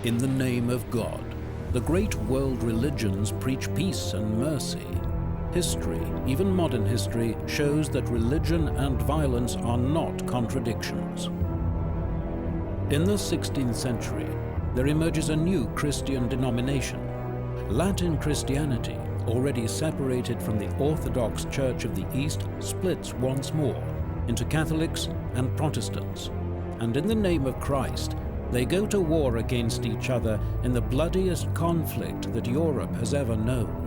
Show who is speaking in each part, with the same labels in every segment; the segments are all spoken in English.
Speaker 1: In the name of God, the great world religions preach peace and mercy. History, even modern history, shows that religion and violence are not contradictions. In the 16th century, there emerges a new Christian denomination. Latin Christianity, already separated from the Orthodox Church of the East, splits once more into Catholics and Protestants. And in the name of Christ, they go to war against each other in the bloodiest conflict that Europe has ever known.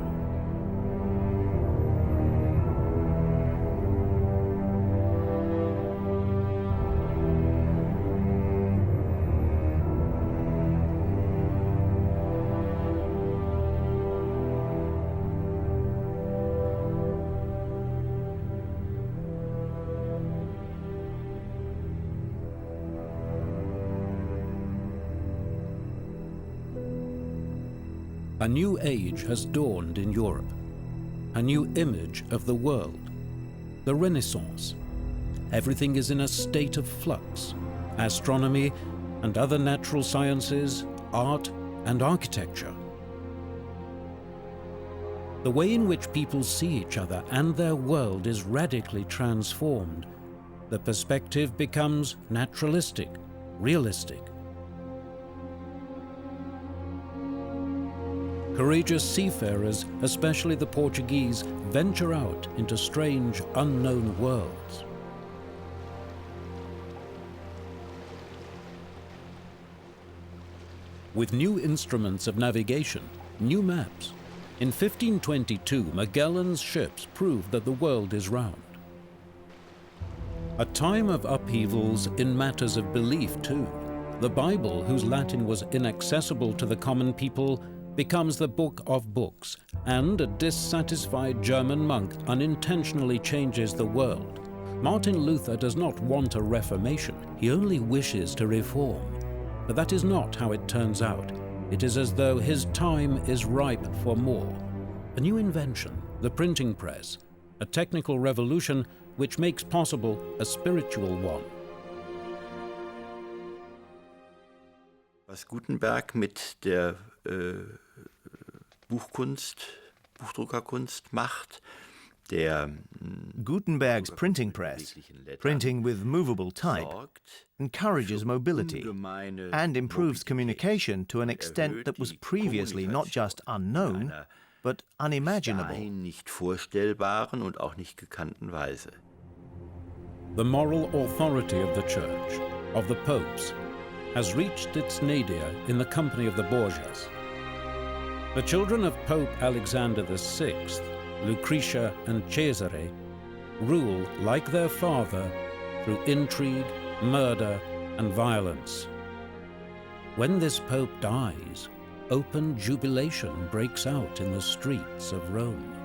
Speaker 1: A new age has dawned in Europe, a new image of the world, the Renaissance. Everything is in a state of flux: astronomy and other natural sciences, art and architecture. The way in which people see each other and their world is radically transformed. The perspective becomes naturalistic, realistic. Courageous seafarers, especially the Portuguese, venture out into strange, unknown worlds. With new instruments of navigation, new maps, in 1522 Magellan's ships proved that the world is round. A time of upheavals in matters of belief too. The Bible, whose Latin was inaccessible to the common people, becomes the book of books, and a dissatisfied German monk unintentionally changes the world. Martin Luther does not want a reformation, he only wishes to reform. But that is not how it turns out. It is as though his time is ripe for more. A new invention, the printing press, a technical revolution which makes possible a spiritual one.
Speaker 2: Was Gutenberg mit der Buchdruckerkunst macht,
Speaker 3: Gutenberg's printing press, printing with movable type, encourages mobility and improves communication to an extent that was previously not just unknown, but unimaginable.
Speaker 2: Nicht vorstellbaren und auch nicht gekannten Weise.
Speaker 1: The moral authority of the Church, of the popes, has reached its nadir in the company of the Borgias. The children of Pope Alexander VI, Lucretia and Cesare, rule like their father through intrigue, murder, and violence. When this pope dies, open jubilation breaks out in the streets of Rome.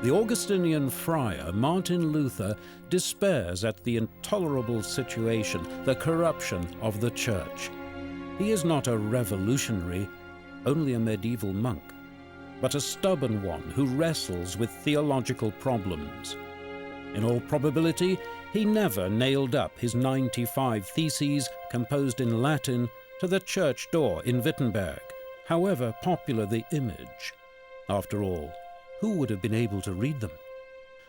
Speaker 1: The Augustinian friar Martin Luther despairs at the intolerable situation, the corruption of the Church. He is not a revolutionary, only a medieval monk, but a stubborn one who wrestles with theological problems. In all probability, he never nailed up his 95 theses, composed in Latin, to the church door in Wittenberg, however popular the image. After all, who would have been able to read them?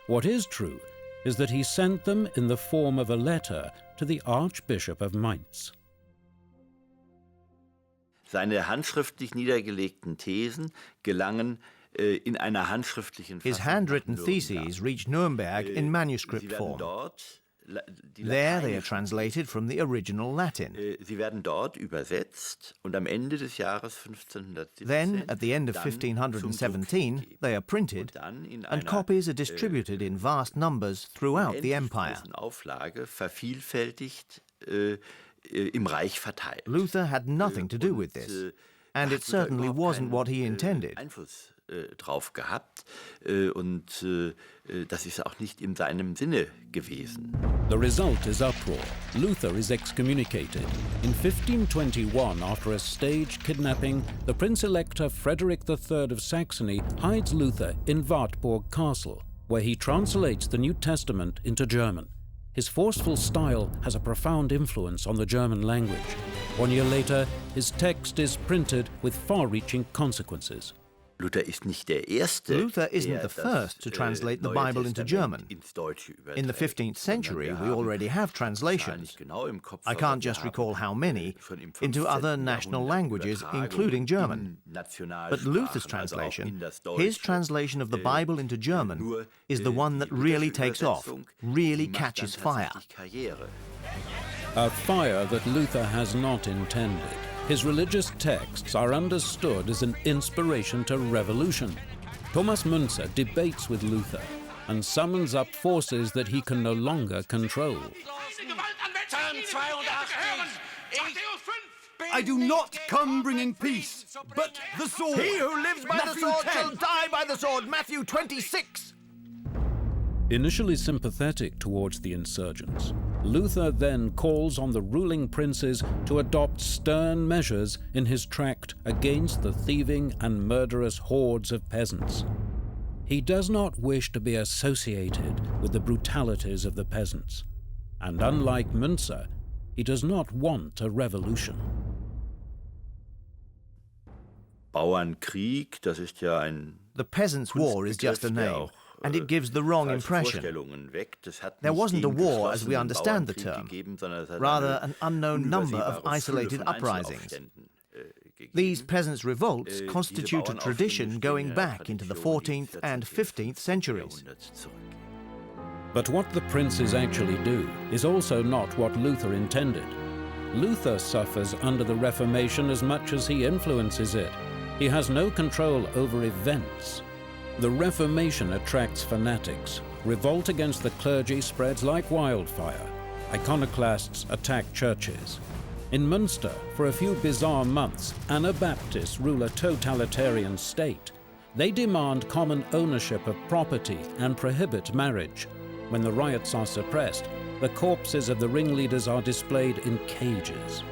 Speaker 1: What is true is that he sent them in the form of a letter to the Archbishop of Mainz.
Speaker 2: Seine handschriftlich niedergelegten Thesen gelangen in einer handschriftlichen Fassung.
Speaker 3: His handwritten theses reach Nuremberg in manuscript form. There they are translated from the original Latin.
Speaker 2: Sie werden dort übersetzt und am Ende des Jahres 1517.
Speaker 3: Then, at the end of 1517, they are printed and copies are distributed in vast numbers throughout the empire.
Speaker 2: Auflage vervielfältigt im Reich verteilt.
Speaker 3: Luther had nothing to do with this, and it certainly wasn't what he intended.
Speaker 2: Einfluss drauf gehabt und das ist auch nicht in seinem Sinne gewesen.
Speaker 1: The result is uproar. Luther is excommunicated. In 1521, after a staged kidnapping, the Prince-Elector Frederick III of Saxony hides Luther in Wartburg Castle, where he translates the New Testament into German. His forceful style has a profound influence on the German language. 1 year later, his text is printed with far-reaching consequences.
Speaker 2: Luther isn't
Speaker 3: the first to translate the Bible into German. In the 15th century, we already have translations. I can't just recall how many, into other national languages, including German. But Luther's translation, his translation of the Bible into German, is the one that really takes off, really catches fire.
Speaker 1: A fire that Luther has not intended. His religious texts are understood as an inspiration to revolution. Thomas Müntzer debates with Luther and summons up forces that he can no longer control.
Speaker 4: I do not come bringing peace, but the sword.
Speaker 3: He who lives by the sword shall die by the sword, Matthew 26.
Speaker 1: Initially sympathetic towards the insurgents, Luther then calls on the ruling princes to adopt stern measures in his tract against the thieving and murderous hordes of peasants. He does not wish to be associated with the brutalities of the peasants, and unlike Müntzer, he does not want a revolution.
Speaker 2: Bauernkrieg, das ist ja ein
Speaker 3: The Peasants' War is just a name, and it gives the wrong impression. There wasn't a war as we understand the term, rather an unknown number of isolated uprisings. These peasants' revolts constitute a tradition going back into the 14th and 15th centuries.
Speaker 1: But what the princes actually do is also not what Luther intended. Luther suffers under the Reformation as much as he influences it. He has no control over events. The Reformation attracts fanatics. Revolt against the clergy spreads like wildfire. Iconoclasts attack churches. In Münster, for a few bizarre months, Anabaptists rule a totalitarian state. They demand common ownership of property and prohibit marriage. When the riots are suppressed, the corpses of the ringleaders are displayed in cages.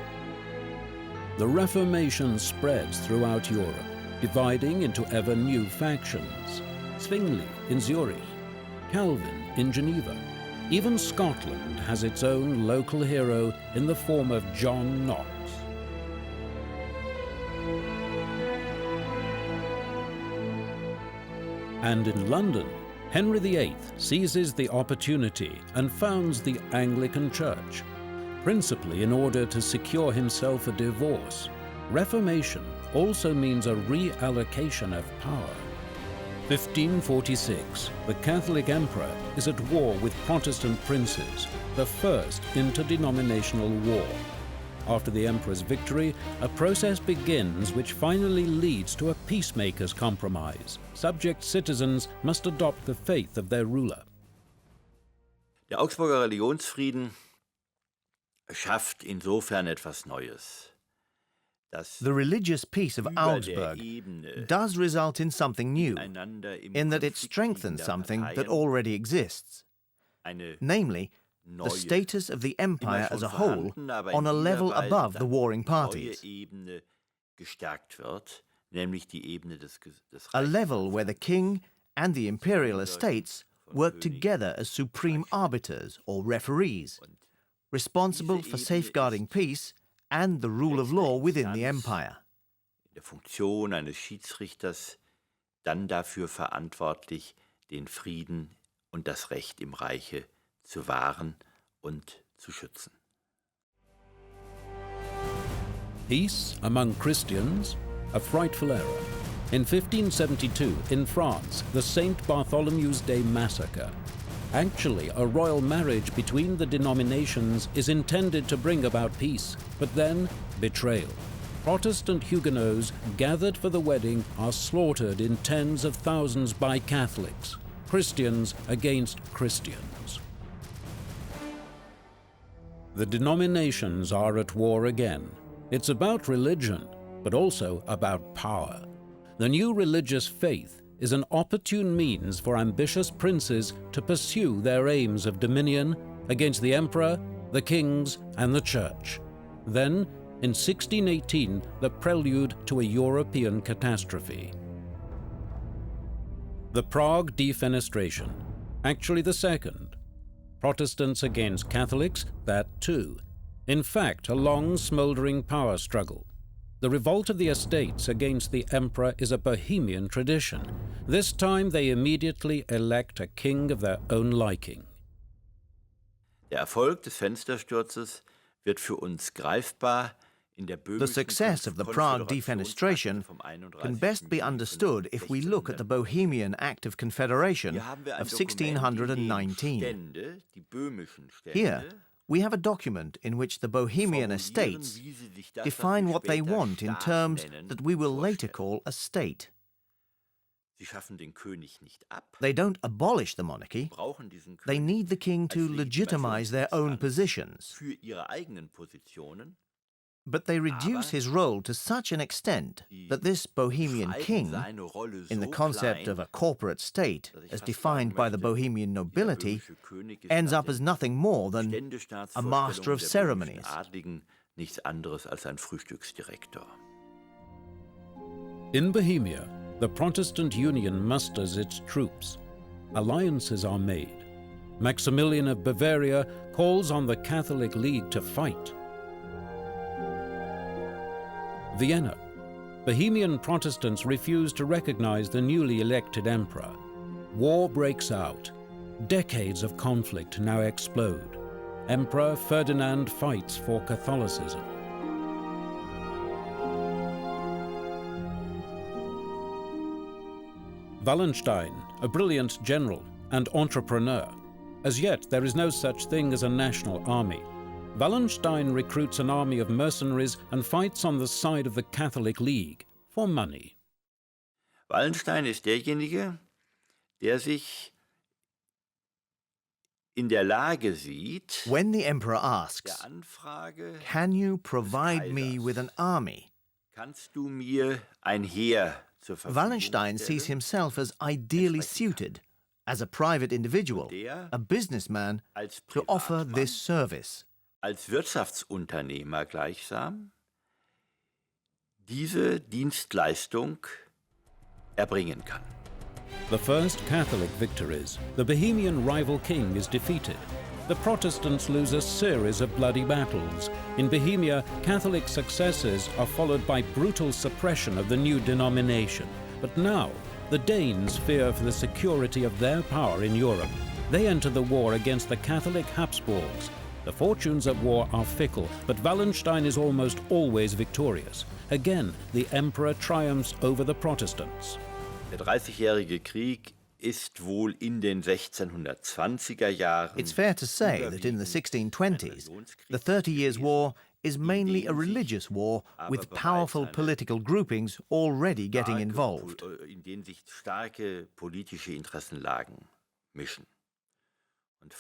Speaker 1: The Reformation spreads throughout Europe, dividing into ever new factions. Zwingli in Zurich, Calvin in Geneva. Even Scotland has its own local hero in the form of John Knox. And in London, Henry VIII seizes the opportunity and founds the Anglican Church, principally in order to secure himself a divorce. Reformation also means a reallocation of power. 1546, the Catholic Emperor is at war with Protestant princes, the first interdenominational war. After the Emperor's victory, a process begins which finally leads to a peacemaker's compromise. Subject citizens must adopt the faith of their ruler.
Speaker 2: Der Augsburger Religionsfrieden schafft insofern etwas Neues.
Speaker 3: The religious peace of Augsburg does result in something new, in that it strengthens something that already exists, namely, the status of the empire as a whole on a level above the warring parties. A level where the king and the imperial estates work together as supreme arbiters or referees, responsible for safeguarding peace and the rule of law within the empire.
Speaker 2: Der Funktion eines Schiedsrichters dann dafür verantwortlich, den Frieden und das Recht im Reiche zu wahren und zu schützen.
Speaker 1: Peace among Christians? A frightful error. In 1572, in France, the St. Bartholomew's Day massacre. Actually, a royal marriage between the denominations is intended to bring about peace, but then betrayal. Protestant Huguenots gathered for the wedding are slaughtered in tens of thousands by Catholics, Christians against Christians. The denominations are at war again. It's about religion, but also about power. The new religious faith is an opportune means for ambitious princes to pursue their aims of dominion against the emperor, the kings, and the church. Then, in 1618, the prelude to a European catastrophe. The Prague Defenestration, actually the second. Protestants against Catholics, that too. In fact, a long, smouldering power struggle. The revolt of the estates against the emperor is a Bohemian tradition. This time they immediately elect a king of their own liking.
Speaker 2: Der Erfolg des Fenstersturzes wird für uns greifbar in der
Speaker 3: The success of the Prague defenestration can best be understood if we look at the Bohemian Act of Confederation of 1619. Here, we have a document in which the Bohemian estates define what they want in terms that we will later call a state. They don't abolish the monarchy, they need the king to legitimize their own positions. But they reduce his role to such an extent that this Bohemian king, in the concept of a corporate state as defined by the Bohemian nobility, ends up as nothing more than a master of ceremonies.
Speaker 1: In Bohemia, the Protestant Union musters its troops. Alliances are made. Maximilian of Bavaria calls on the Catholic League to fight. Vienna. Bohemian Protestants refuse to recognize the newly elected emperor. War breaks out. Decades of conflict now explode. Emperor Ferdinand fights for Catholicism. Wallenstein, a brilliant general and entrepreneur. As yet, there is no such thing as a national army. Wallenstein recruits an army of mercenaries and fights on the side of the Catholic League for money.
Speaker 2: Wallenstein ist derjenige, der sich in der Lage sieht,
Speaker 3: when the emperor asks, "Can you provide me with an army?"
Speaker 2: Kannst du mir ein Heer zur Verfügung
Speaker 3: Wallenstein sees himself as ideally suited, as a private individual, a businessman, to offer this service.
Speaker 2: Als Wirtschaftsunternehmer gleichsam diese Dienstleistung erbringen kann.
Speaker 1: The first Catholic victories, the Bohemian rival king is defeated. The Protestants lose a series of bloody battles. In Bohemia, Catholic successes are followed by brutal suppression of the new denomination. But now, the Danes fear for the security of their power in Europe. They enter the war against the Catholic Habsburgs. The fortunes of war are fickle, but Wallenstein is almost always victorious. Again, the emperor triumphs over the Protestants.
Speaker 2: Der Dreißigjährige Krieg ist wohl in den 1620er Jahren.
Speaker 3: It's fair to say that in the 1620s, the 30 Years' War is mainly a religious war with powerful political groupings already getting involved.
Speaker 2: In denen sich starke politische Interessenlagen mischen.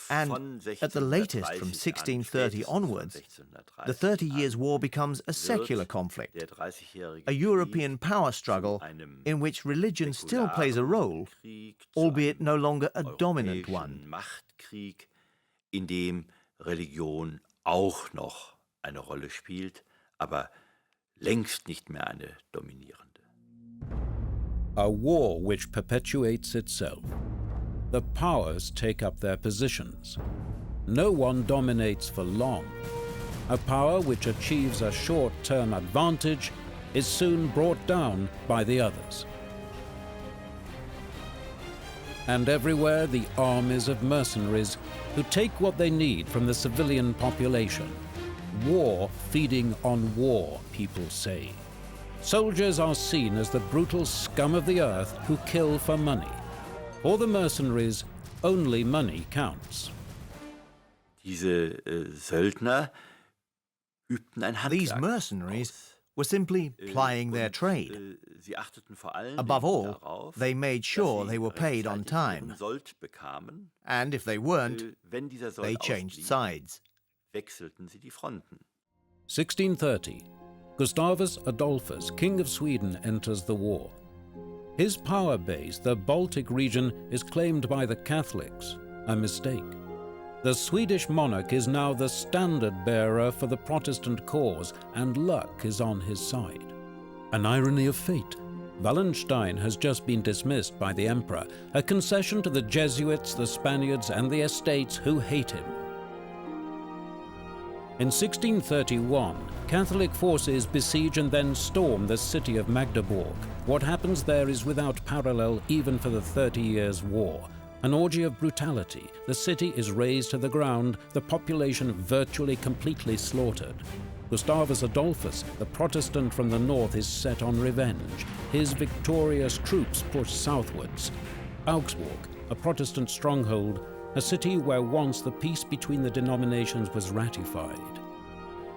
Speaker 3: And at the latest, from 1630 onwards, the 30 Years' War becomes a secular conflict, a European power struggle in which religion still plays a role, albeit no longer a dominant one.
Speaker 2: Machtkrieg, in dem Religion auch noch eine Rolle spielt, aber längst nicht mehr eine dominierende.
Speaker 1: A war which perpetuates itself. The powers take up their positions. No one dominates for long. A power which achieves a short-term advantage is soon brought down by the others. And everywhere the armies of mercenaries who take what they need from the civilian population. War feeding on war, people say. Soldiers are seen as the brutal scum of the earth who kill for money. For the mercenaries, only money counts.
Speaker 2: Diese Söldner übten ein Handwerk.
Speaker 3: These mercenaries were simply plying their trade.
Speaker 2: Sie achteten vor allem
Speaker 3: Above all,
Speaker 2: darauf,
Speaker 3: they made sure they were paid on time.
Speaker 2: Sold bekamen,
Speaker 3: and if they weren't,
Speaker 2: wenn dieser Sold
Speaker 3: they changed
Speaker 2: ausblieb,
Speaker 3: sides.
Speaker 2: wechselten sie die Fronten.
Speaker 1: 1630, Gustavus Adolphus, King of Sweden, enters the war. His power base, the Baltic region, is claimed by the Catholics, a mistake. The Swedish monarch is now the standard-bearer for the Protestant cause, and luck is on his side. An irony of fate. Wallenstein has just been dismissed by the emperor, a concession to the Jesuits, the Spaniards, and the estates who hate him. In 1631, Catholic forces besiege and then storm the city of Magdeburg. What happens there is without parallel even for the 30 Years' War. An orgy of brutality. The city is razed to the ground, the population virtually completely slaughtered. Gustavus Adolphus, the Protestant from the north, is set on revenge. His victorious troops push southwards. Augsburg, a Protestant stronghold, a city where once the peace between the denominations was ratified.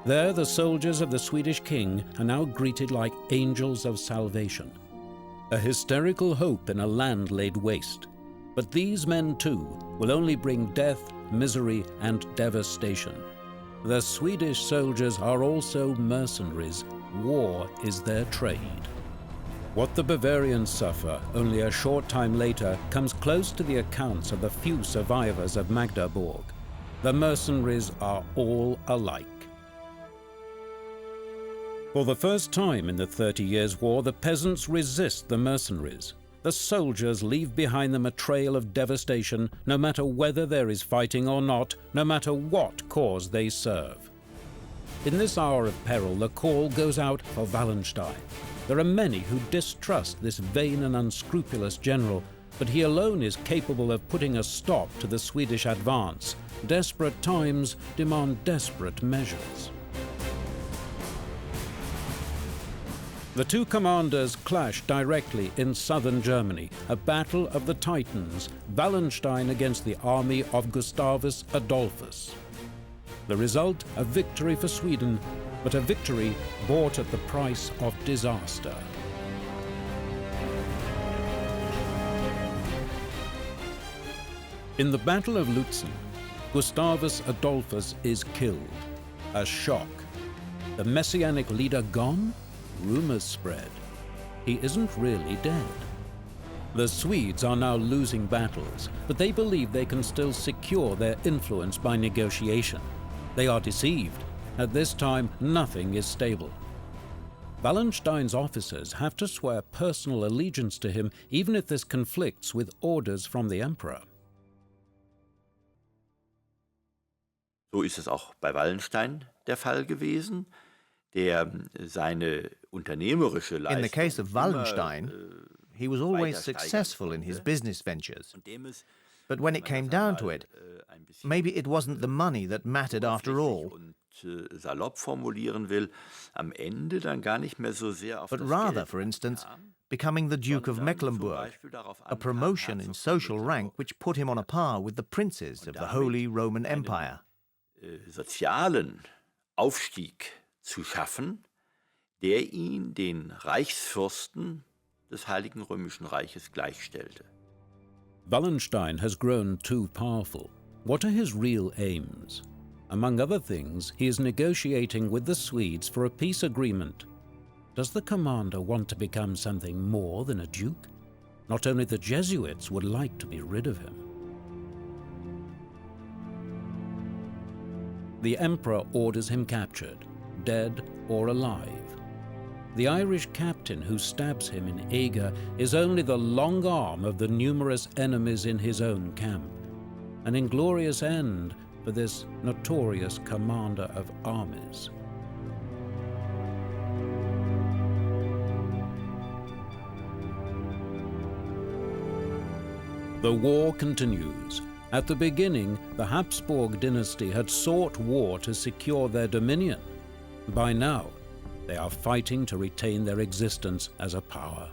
Speaker 1: There, the soldiers of the Swedish king are now greeted like angels of salvation. A hysterical hope in a land laid waste. But these men, too, will only bring death, misery, and devastation. The Swedish soldiers are also mercenaries. War is their trade. What the Bavarians suffer only a short time later comes close to the accounts of the few survivors of Magdeburg. The mercenaries are all alike. For the first time in the 30 Years' War, the peasants resist the mercenaries. The soldiers leave behind them a trail of devastation, no matter whether there is fighting or not, no matter what cause they serve. In this hour of peril, the call goes out for Wallenstein. There are many who distrust this vain and unscrupulous general, but he alone is capable of putting a stop to the Swedish advance. Desperate times demand desperate measures. The two commanders clash directly in southern Germany, a battle of the Titans, Wallenstein against the army of Gustavus Adolphus. The result, a victory for Sweden, but a victory bought at the price of disaster. In the Battle of Lutzen, Gustavus Adolphus is killed. A shock. The messianic leader gone? Rumors spread. He isn't really dead. The Swedes are now losing battles, but they believe they can still secure their influence by negotiation. They are deceived. At this time, nothing is stable. Wallenstein's officers have to swear personal allegiance to him, even if this conflicts with orders from the emperor.
Speaker 2: So ist es auch bei Wallenstein der Fall gewesen, der seine unternehmerische Leistung.
Speaker 3: In the case of Wallenstein, he was always successful in his business ventures. But when it came down to it, maybe it wasn't the money that mattered after all.
Speaker 2: Salopp formulieren will, am Ende dann gar nicht mehr so sehr auf
Speaker 3: but
Speaker 2: das
Speaker 3: rather,
Speaker 2: Geld
Speaker 3: for instance, becoming the Duke of Mecklenburg, a promotion in social rank which put him on a par with the princes of the Holy Roman Empire.
Speaker 2: Sozialen Aufstieg zu schaffen, der ihn den Reichsfürsten des Heiligen Römischen Reiches gleichstellte.
Speaker 1: Wallenstein has grown too powerful. What are his real aims? Among other things, he is negotiating with the Swedes for a peace agreement. Does the commander want to become something more than a duke? Not only the Jesuits would like to be rid of him. The emperor orders him captured, dead or alive. The Irish captain who stabs him in Eger is only the long arm of the numerous enemies in his own camp. An inglorious end for this notorious commander of armies. The war continues. At the beginning, the Habsburg dynasty had sought war to secure their dominion. By now, they are fighting to retain their existence as a power.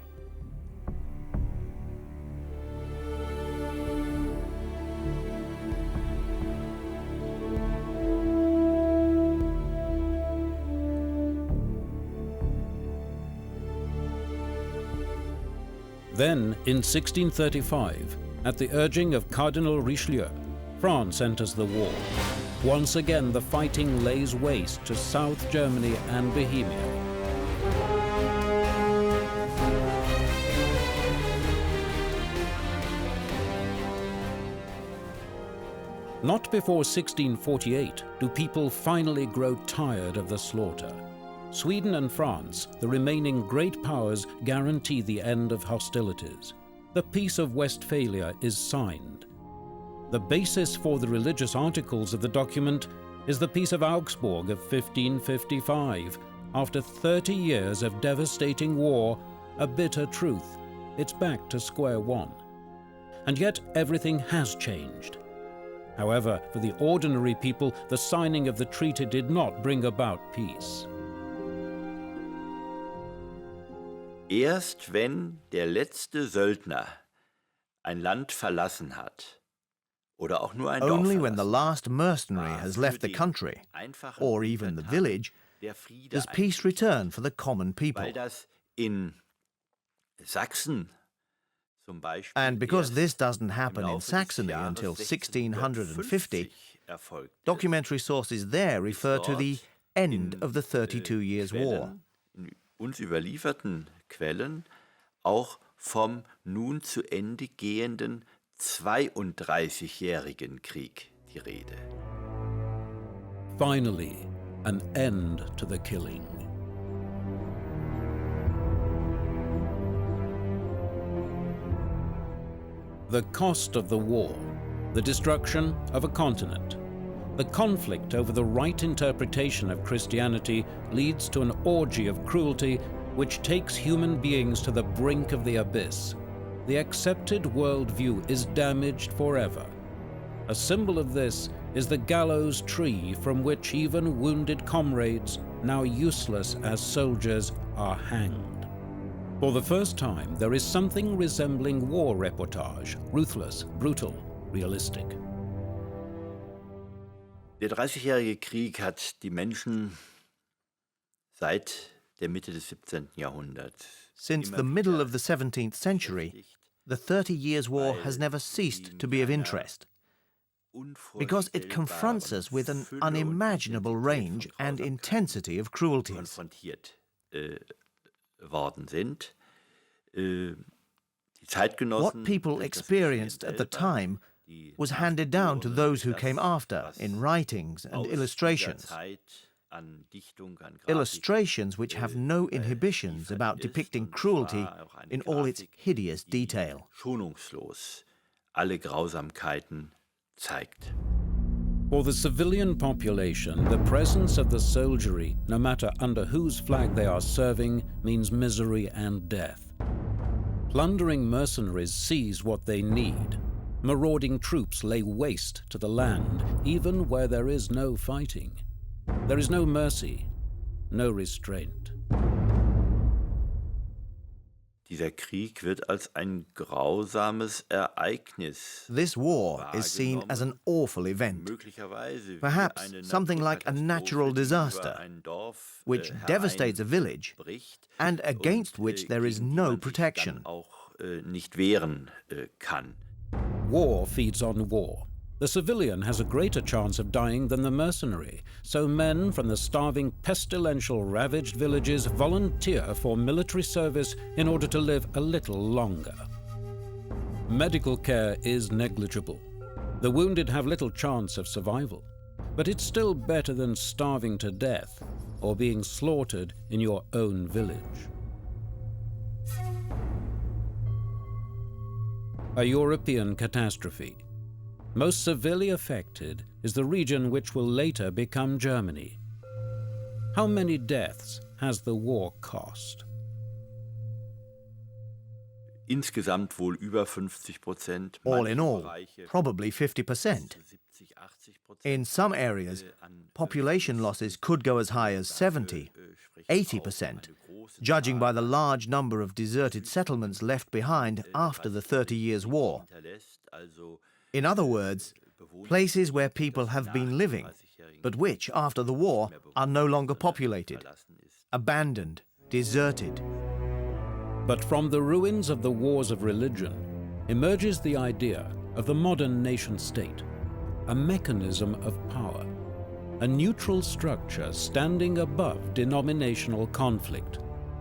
Speaker 1: Then, in 1635, at the urging of Cardinal Richelieu, France enters the war. Once again, the fighting lays waste to South Germany and Bohemia. Not before 1648 do people finally grow tired of the slaughter. Sweden and France, the remaining great powers, guarantee the end of hostilities. The Peace of Westphalia is signed. The basis for the religious articles of the document, is the Peace of Augsburg of 1555. After 30 years of devastating war, a bitter truth, it's back to square one. And yet everything has changed. However, for the ordinary people, the signing of the treaty did not bring about peace.
Speaker 2: Erst wenn der letzte Söldner ein Land verlassen hat, oder auch nur ein Dorf
Speaker 3: Only when the
Speaker 2: verlassen,
Speaker 3: last mercenary has left the country, or even the village, does peace return for the common people.
Speaker 2: Weil das in Sachsen zum Beispiel
Speaker 3: And because
Speaker 2: erst
Speaker 3: this doesn't happen
Speaker 2: im
Speaker 3: in
Speaker 2: Laufe des
Speaker 3: Saxony
Speaker 2: Jahres
Speaker 3: until
Speaker 2: 1650 erfolgte.
Speaker 3: documentary sources there refer to the end of the 32 Years' War.
Speaker 2: In uns überlieferten Quellen auch vom nun zu Ende gehenden 32-jährigen Krieg die Rede.
Speaker 1: Finally, an end to the killing. The cost of the war, the destruction of a continent. The conflict over the right interpretation of Christianity leads to an orgy of cruelty which takes human beings to the brink of the abyss. The accepted worldview is damaged forever. A symbol of this is the gallows tree from which even wounded comrades, now useless as soldiers, are hanged. For the first time, there is something resembling war reportage, ruthless, brutal, realistic.
Speaker 2: Der 30-jährige Krieg hat die Menschen seit der Mitte des 17. Jahrhunderts
Speaker 3: Since the middle of the 17th century, the 30 Years' War has never ceased to be of interest, because it confronts us with an unimaginable range and intensity of cruelties.
Speaker 2: konfrontiert worden sind. Die Zeitgenossen
Speaker 3: What people experienced at the time was handed down to those who came after in writings and illustrations. Illustrations which have no inhibitions about depicting cruelty in all its hideous detail.
Speaker 2: Schonungslos alle Grausamkeiten zeigt.
Speaker 1: For the civilian population, the presence of the soldiery, no matter under whose flag they are serving, means misery and death. Plundering mercenaries seize what they need. Marauding troops lay waste to the land, even where there is no fighting. There is no mercy, no restraint.
Speaker 2: Dieser Krieg wird als ein grausames Ereignis.
Speaker 3: This war is seen as an awful event,
Speaker 2: Möglicherweise
Speaker 3: perhaps something like a natural disaster, which devastates a village and against which there is no protection.
Speaker 2: Auch nicht wehren kann.
Speaker 1: War feeds on war. The civilian has a greater chance of dying than the mercenary, so men from the starving, pestilential, ravaged villages volunteer for military service in order to live a little longer. Medical care is negligible. The wounded have little chance of survival, but it's still better than starving to death or being slaughtered in your own village. A European catastrophe. Most severely affected is the region which will later become Germany. How many deaths has the war cost?
Speaker 2: Insgesamt wohl über 50%.
Speaker 3: All in all, probably 50%. In some areas, population losses could go as high as 70, 80%, judging by the large number of deserted settlements left behind after the 30 Years' War. In other words, places where people have been living, but which, after the war, are no longer populated, abandoned, deserted.
Speaker 1: But from the ruins of the wars of religion emerges the idea of the modern nation-state, a mechanism of power, a neutral structure standing above denominational conflict.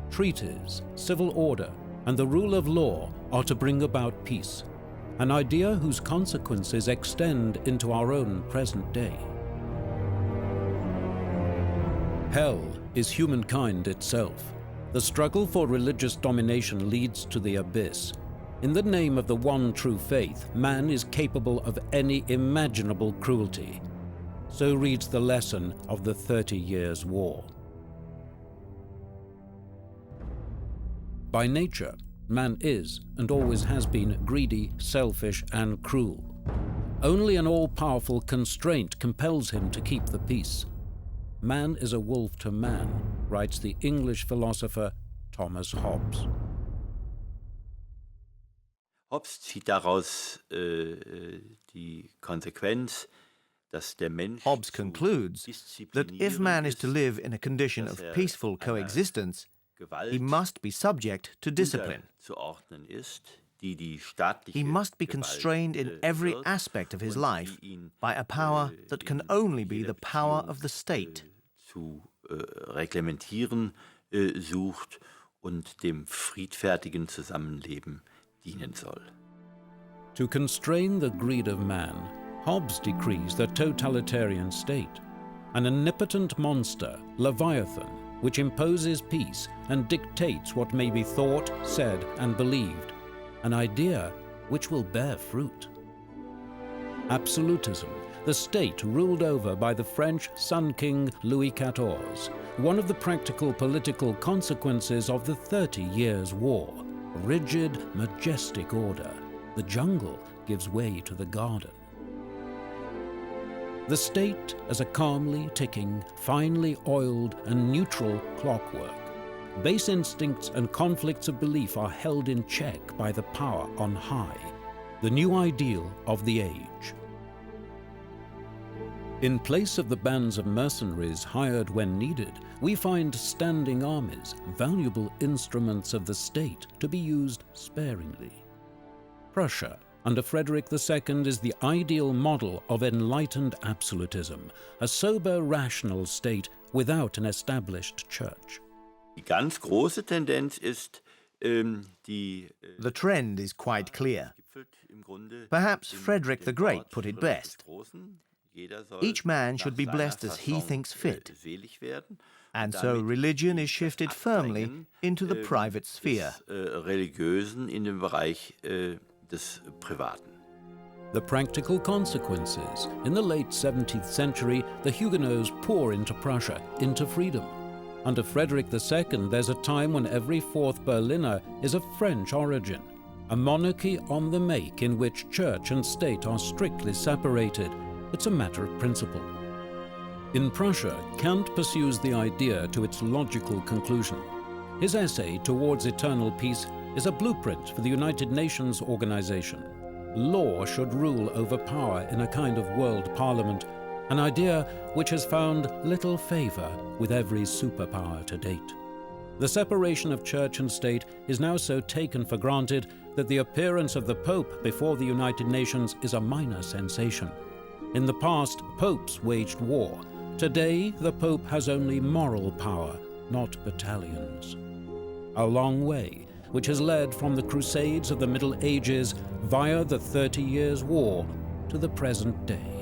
Speaker 1: Treaties, civil order, and the rule of law are to bring about peace, an idea whose consequences extend into our own present day. Hell is humankind itself. The struggle for religious domination leads to the abyss. In the name of the one true faith, man is capable of any imaginable cruelty. So reads the lesson of the 30 Years' War. By nature, man is and always has been greedy, selfish, and cruel. Only an all-powerful constraint compels him to keep the peace. Man is a wolf to man, writes the English philosopher Thomas Hobbes.
Speaker 2: Hobbes zieht daraus die Konsequenz, dass der Mensch
Speaker 3: Hobbes concludes that if man is to live in a condition of peaceful coexistence, he must be subject to discipline. He must be constrained in every aspect of his life by a power that can only be the power of the state.
Speaker 2: Zu reglementieren sucht und dem friedfertigen Zusammenleben dienen soll.
Speaker 1: To constrain the greed of man, Hobbes decrees the totalitarian state, an omnipotent monster, Leviathan, which imposes peace and dictates what may be thought, said, and believed, an idea which will bear fruit. Absolutism, the state ruled over by the French Sun King Louis XIV, one of the practical political consequences of the 30 Years' War. Rigid, majestic order. The jungle gives way to the garden. The state as a calmly ticking, finely oiled and neutral clockwork. Base instincts and conflicts of belief are held in check by the power on high, the new ideal of the age. In place of the bands of mercenaries hired when needed, we find standing armies, valuable instruments of the state to be used sparingly. Prussia, under Frederick II, is the ideal model of enlightened absolutism, a sober, rational state without an established church.
Speaker 2: Die ganz große Tendenz ist,
Speaker 3: The trend is quite clear. Perhaps Frederick the Great put it best. Each man should be blessed as he thinks fit, and so religion is shifted firmly into the private sphere.
Speaker 2: Religiösen in den Bereich des Privaten.
Speaker 1: The practical consequences. In the late 17th century, the Huguenots pour into Prussia, into freedom. Under Frederick II, there's a time when every fourth Berliner is of French origin, a monarchy on the make in which church and state are strictly separated. It's a matter of principle. In Prussia, Kant pursues the idea to its logical conclusion. His essay, Towards Eternal Peace, is a blueprint for the United Nations organization. Law should rule over power in a kind of world parliament, an idea which has found little favor with every superpower to date. The separation of church and state is now so taken for granted that the appearance of the Pope before the United Nations is a minor sensation. In the past, popes waged war. Today, the Pope has only moral power, not battalions. A long way, which has led from the Crusades of the Middle Ages via the 30 Years' War to the present day.